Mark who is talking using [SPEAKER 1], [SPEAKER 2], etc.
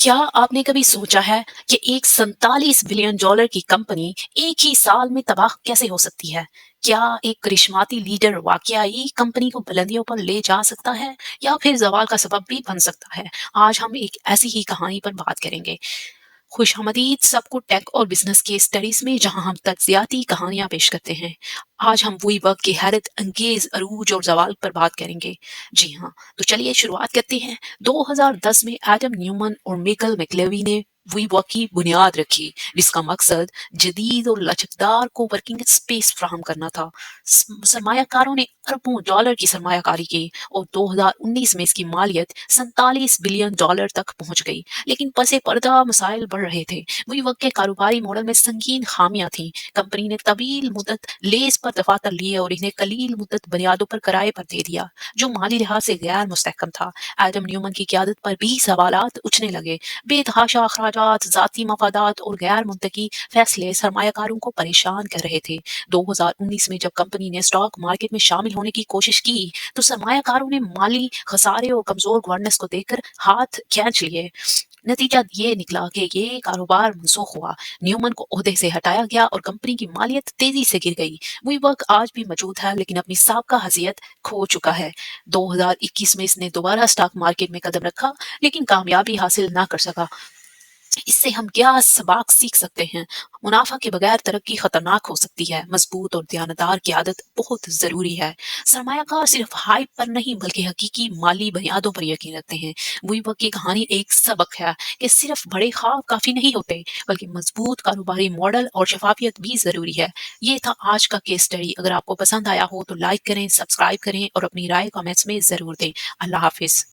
[SPEAKER 1] क्या आपने कभी सोचा है कि एक 47 बिलियन डॉलर की कंपनी एक ही साल में तबाह कैसे हो सकती है? क्या एक करिश्माती लीडर वाकई कंपनी को बुलंदियों पर ले जा सकता है या फिर ज़वाल का सबब भी बन सकता है? आज हम एक ऐसी ही कहानी पर बात करेंगे। खुशामदीद सबको टेक और बिजनेस के स्टडीज में जहां हम तज्जियाती कहानियां पेश करते हैं। आज हम वही वक्त की हैरत अंगेज अरूज और जवाल पर बात करेंगे। जी हाँ, तो चलिए शुरुआत करते हैं। 2010 में एडम न्यूमन और मिकल मैक्लेवी ने वी वर्क की बुनियाद रखी, जिसका मकसद जदीद और लचकदार को वर्किंग स्पेस फ्राहम करना था। सरमायाकारों ने अरबों डॉलर की सरमायाकारी की और 2019 में इसकी मालियत 47 बिलियन डॉलर तक पहुंच गई। लेकिन पसे पर्दा मसाइल बढ़ रहे थे। वही वक्त के कारोबारी मॉडल में संगीन खामियां थीं। कंपनी ने तवील मुद्दत लेज पर दफातर लिए और इन्हें कलील मुद्दत बुनियादों पर किराए पर दे दिया, जो माली लिहाज से गैर मुस्तहकम था। एडम न्यूमन की क्यादत पर भी सवालात उठने लगे। बेतहाशा अखराजात, जाती मफादात और गैर मुंतकी फैसले सरमायाकारों को परेशान कर रहे थे। 2019 में जब कंपनी ने स्टॉक मार्केट में शामिल होने की कोशिश की, तो सरमायाकारों ने माली खसारे और कमजोर गवर्नेंस को देखकर हाथ खींच लिए। नतीजा ये निकला कि ये कारोबार मनसूख हुआ, न्यूमन को ओहदे से हटाया गया और कंपनी की मालियत तेजी से गिर गई। वही वर्क आज भी मौजूद है, लेकिन अपनी साबका हैसियत खो चुका है। 2021 में इसने दोबारा स्टॉक मार्केट में कदम रखा, लेकिन कामयाबी हासिल ना कर सका। इससे हम क्या सबक सीख सकते हैं? मुनाफा के बगैर तरक्की खतरनाक हो सकती है। मजबूत और दयानतदार की आदत बहुत जरूरी है। सरमायाकार सिर्फ हाइप पर नहीं बल्कि हकीकी माली बुनियादों पर यकीन रखते हैं। वही वक्त की कहानी एक सबक है कि सिर्फ बड़े ख्वाब काफी नहीं होते, बल्कि मजबूत कारोबारी मॉडल और शफाफियत भी जरूरी है। ये था आज का केस स्टडी। अगर आपको पसंद आया हो तो लाइक करें, सब्सक्राइब करें और अपनी राय कमेंट्स में जरूर दें। अल्लाह हाफिज।